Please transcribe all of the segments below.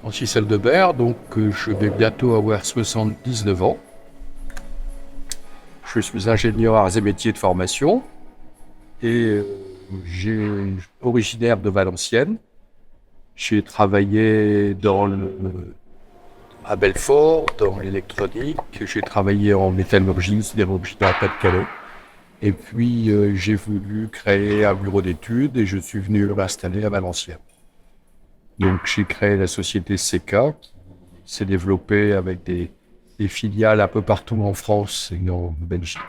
Francis Aldebert, donc je vais bientôt avoir 79 ans. Je suis ingénieur arts et métiers de formation et j'ai originaire de Valenciennes. J'ai travaillé à Belfort, dans l'électronique. J'ai travaillé en métallurgie, sidérurgie dans le Pas-de-Calais. Et puis j'ai voulu créer un bureau d'études et je suis venu m'installer à Valenciennes. Donc j'ai créé la société CK, qui s'est développée avec des filiales un peu partout en France et en Belgique.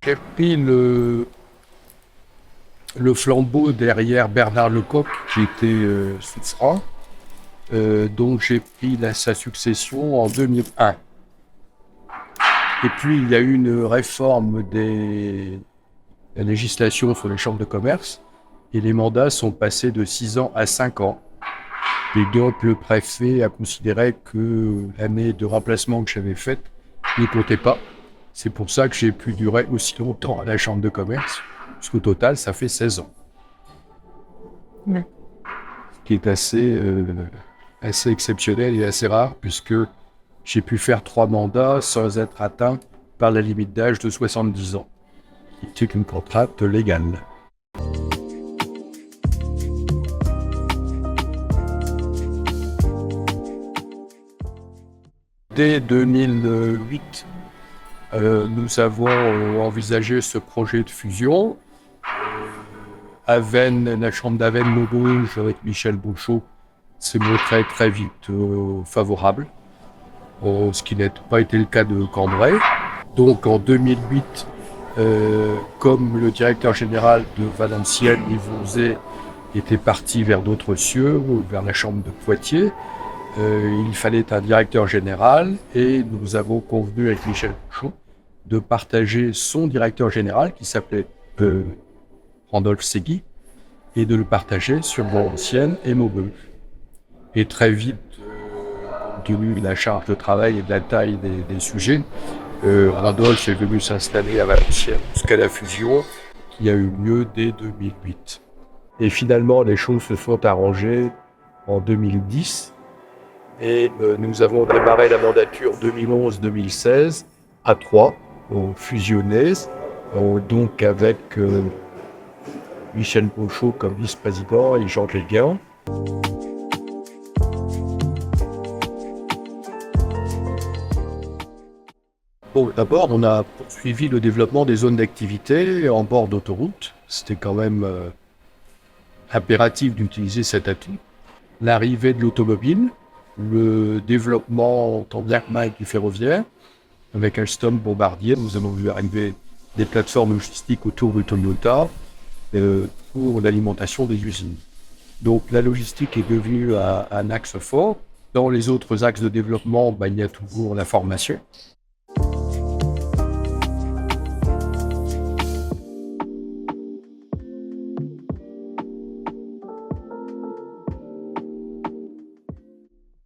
J'ai pris le flambeau derrière Bernard Lecoq, qui était souverain. Donc j'ai pris sa succession en 2001. Et puis il y a eu une réforme de la législation sur les chambres de commerce et les mandats sont passés de 6 ans à 5 ans. Et donc le préfet a considéré que l'année de remplacement que j'avais faite n'y comptait pas. C'est pour ça que j'ai pu durer aussi longtemps à la chambre de commerce, puisqu'au total ça fait 16 ans. Ouais. Ce qui est assez exceptionnel et assez rare, puisque j'ai pu faire 3 mandats sans être atteint par la limite d'âge de 70 ans, qui est une contrainte légale. Dès 2008, nous avons envisagé ce projet de fusion. La chambre d'Avesnes-Maubeuge avec Michel Bouchot s'est montré très vite favorable. Ce qui n'a pas été le cas de Cambrai. Donc en 2008, comme le directeur général de Valenciennes, Yves Lauzet, était parti vers d'autres cieux, vers la chambre de Poitiers, il fallait un directeur général et nous avons convenu avec Michel Bouchot de partager son directeur général qui s'appelait Randolph Segui et de le partager sur Valenciennes et Maubeuge. Et très vite, compte tenu de la charge de travail et de la taille des sujets, Randolph est venu s'installer à Valenciennes jusqu'à la fusion qui a eu lieu dès 2008. Et finalement, les choses se sont arrangées en 2010 et nous avons démarré la mandature 2011-2016 à 3, fusionnés, donc avec Michel Bouchot comme vice-président et Jean Léguin. Bon, d'abord, on a poursuivi le développement des zones d'activité en bord d'autoroute. C'était quand même impératif d'utiliser cet atout. L'arrivée de l'automobile, le développement tant bien que mal du ferroviaire, avec Alstom, Bombardier, nous avons vu arriver des plateformes logistiques autour de Toyota pour l'alimentation des usines. Donc la logistique est devenue un axe fort. Dans les autres axes de développement, il y a toujours la formation.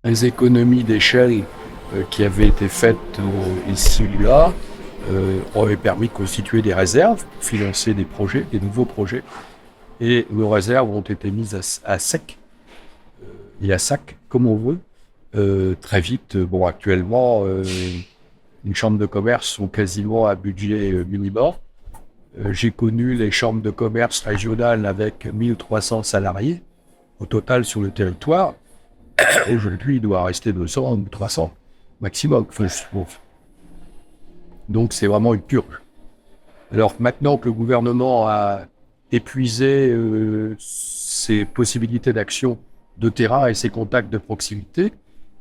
Les économies d'échelle qui avaient été faites ici et là ont permis de constituer des réserves pour financer des projets, des nouveaux projets. Et nos réserves ont été mises à sec et à sac, comme on veut, très vite. Bon, actuellement, les chambres de commerce sont quasiment à budget minimum. J'ai connu les chambres de commerce régionales avec 1300 salariés au total sur le territoire. Aujourd'hui, il doit rester 200 ou 300 maximum. Donc, c'est vraiment une purge. Alors, maintenant que le gouvernement a épuisé ses possibilités d'action de terrain et ses contacts de proximité,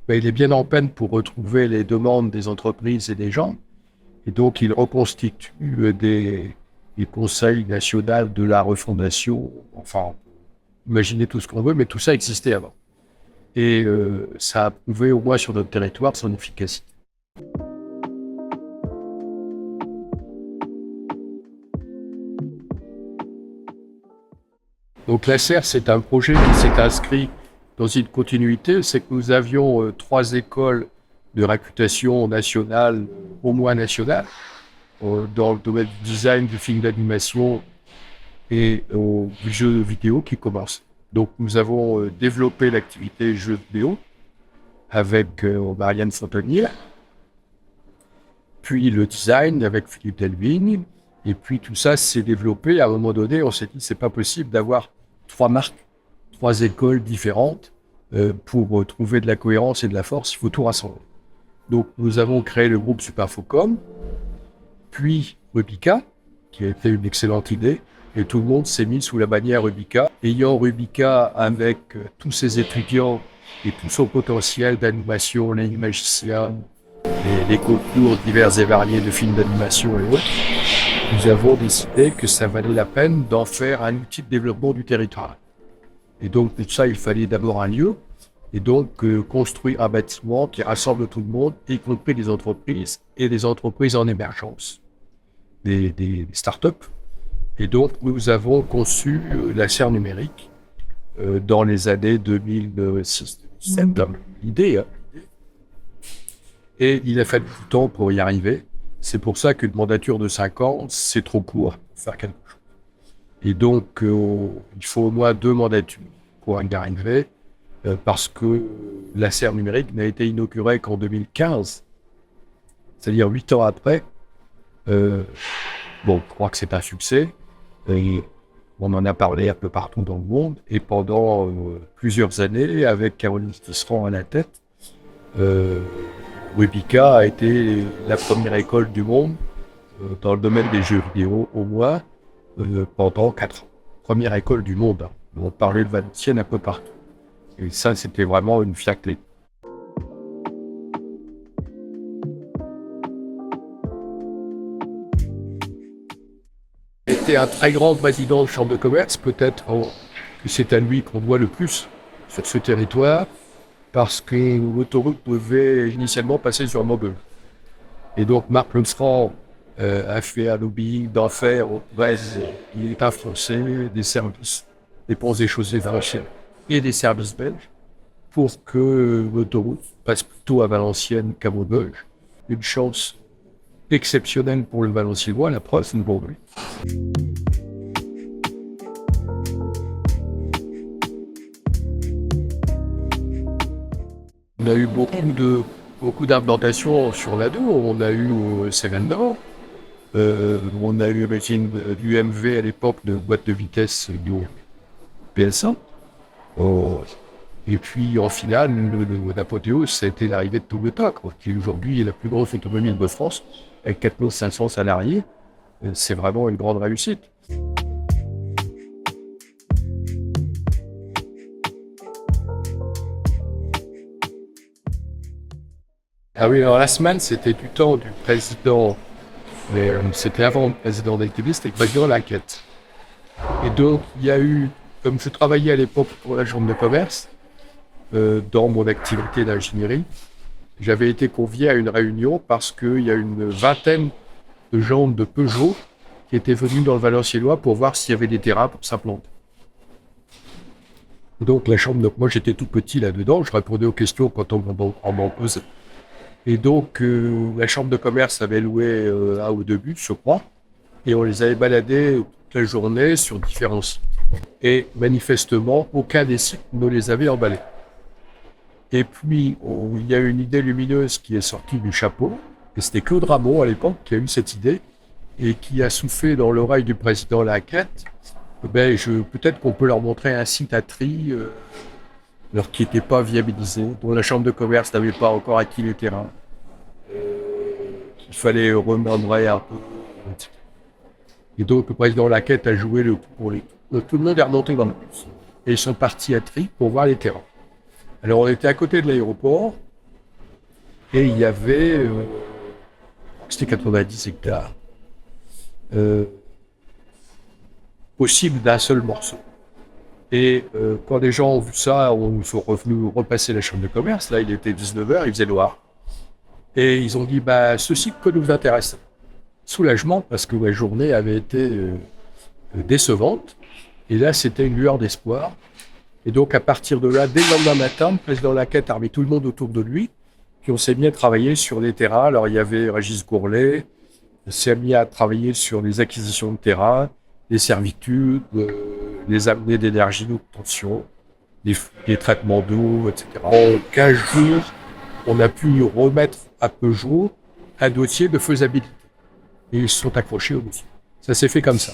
il est bien en peine pour retrouver les demandes des entreprises et des gens. Et donc, il reconstitue les conseils nationaux de la refondation. Enfin, imaginez tout ce qu'on veut, mais tout ça existait avant. Et ça a prouvé, au moins sur notre territoire, son efficacité. Donc la SER, c'est un projet qui s'est inscrit dans une continuité. C'est que nous avions 3 écoles de réputation nationale, au moins nationale, dans le domaine du design, du film d'animation et du jeu vidéo qui commence. Donc nous avons développé l'activité jeu vidéo avec Marianne Fontanier, puis le design avec Philippe Delvigne, et puis tout ça s'est développé. À un moment donné, on s'est dit c'est pas possible d'avoir 3 marques, 3 écoles différentes pour trouver de la cohérence et de la force, il faut tout rassembler. Donc nous avons créé le groupe Superfocom, puis Rubika, qui a été une excellente idée, et tout le monde s'est mis sous la bannière Rubika. Ayant Rubika avec tous ses étudiants et tout son potentiel d'animation, les magiciens, les concours divers et variés de films d'animation et autres, nous avons décidé que ça valait la peine d'en faire un outil de développement du territoire. Et donc, pour ça, il fallait d'abord un lieu, et donc construire un bâtiment qui rassemble tout le monde, y compris les entreprises et des entreprises en émergence, des start-up. Et donc, nous avons conçu la SER numérique dans les années 2006-2007. L'idée, hein. Et il a fallu du temps pour y arriver. C'est pour ça qu'une mandature de 5 ans, c'est trop court pour faire quelque chose. Et donc, il faut au moins 2 mandatures pour y arriver, parce que la SER numérique n'a été inaugurée qu'en 2015, c'est-à-dire 8 ans après. Je crois que c'est un succès. Et on en a parlé un peu partout dans le monde. Et pendant plusieurs années, avec Caroline Tisserand à la tête, Rubika a été la première école du monde dans le domaine des jeux vidéo, au moins, pendant 4 ans. Première école du monde. Hein. On parlait de Valenciennes un peu partout. Et ça, c'était vraiment une fierté. C'était un très grand président de chambre de commerce, peut-être que c'est à lui qu'on doit le plus sur ce territoire, parce que l'autoroute devait initialement passer sur Maubeuge. Et donc Marc Lemstrand a fait un lobbying d'enfer auprès des États français, des services, des ponts et chaussées Valenciennes et des services belges, pour que l'autoroute passe plutôt à Valenciennes qu'à Maubeuge. Une chance exceptionnelle pour le Valenciennois, la preuve, c'est pour lui. On a eu beaucoup d'implantations sur l'Ado. On a eu Cévennes Nord. On a eu du MV à l'époque de boîte de vitesse du PS1. Et puis en finale, l'apothéose, ça a été l'arrivée de Toyota, qui aujourd'hui est la plus grosse automobile de France, avec 4500 salariés. C'est vraiment une grande réussite. Ah oui, alors la semaine, c'était du temps du président, mais c'était avant le président d'Activiste, c'était le président Laquette. Et donc, il y a eu, comme je travaillais à l'époque pour la Chambre de commerce, dans mon activité d'ingénierie, j'avais été convié à une réunion parce qu'il y a une vingtaine de gens de Peugeot qui étaient venus dans le Valenciennois pour voir s'il y avait des terrains pour s'implanter. Donc, moi j'étais tout petit là-dedans, je répondais aux questions quand on m'en posait. Et donc, la chambre de commerce avait loué un ou 2 bus, je crois, et on les avait baladés toute la journée sur différents sites. Et manifestement, aucun des sites ne les avait emballés. Et puis, il y a une idée lumineuse qui est sortie du chapeau, et c'était Claude Ramon à l'époque qui a eu cette idée, et qui a soufflé dans l'oreille du président Laquette, peut-être qu'on peut leur montrer un site à tri, alors qui n'était pas viabilisé, dont la chambre de commerce n'avait pas encore acquis les terrains. Il fallait remembrer un peu. Et donc le président Laquette a joué le coup pour les. Tout le monde est remonté dans le bus. et ils sont partis à Tripes pour voir les terrains. Alors on était à côté de l'aéroport et il y avait, c'était 90 hectares, possible d'un seul morceau. Et quand les gens ont vu ça, on sont revenus repasser la chambre de commerce. Là, il était 19h, il faisait noir. Et ils ont dit, bah, ceci peut nous intéresser. Soulagement, parce que la journée avait été décevante. Et là, c'était une lueur d'espoir. Et donc, à partir de là, dès le lendemain matin, le président Laquette a mis tout le monde autour de lui. Puis on s'est mis à travailler sur des terrains. Alors, il y avait Régis Gourlet. On s'est mis à travailler sur les acquisitions de terrains, les servitudes, les amenées d'énergie d'obtention, les traitements d'eau, etc. En 15 jours, on a pu remettre à Peugeot un dossier de faisabilité. Et ils se sont accrochés au dossier. Ça s'est fait comme ça.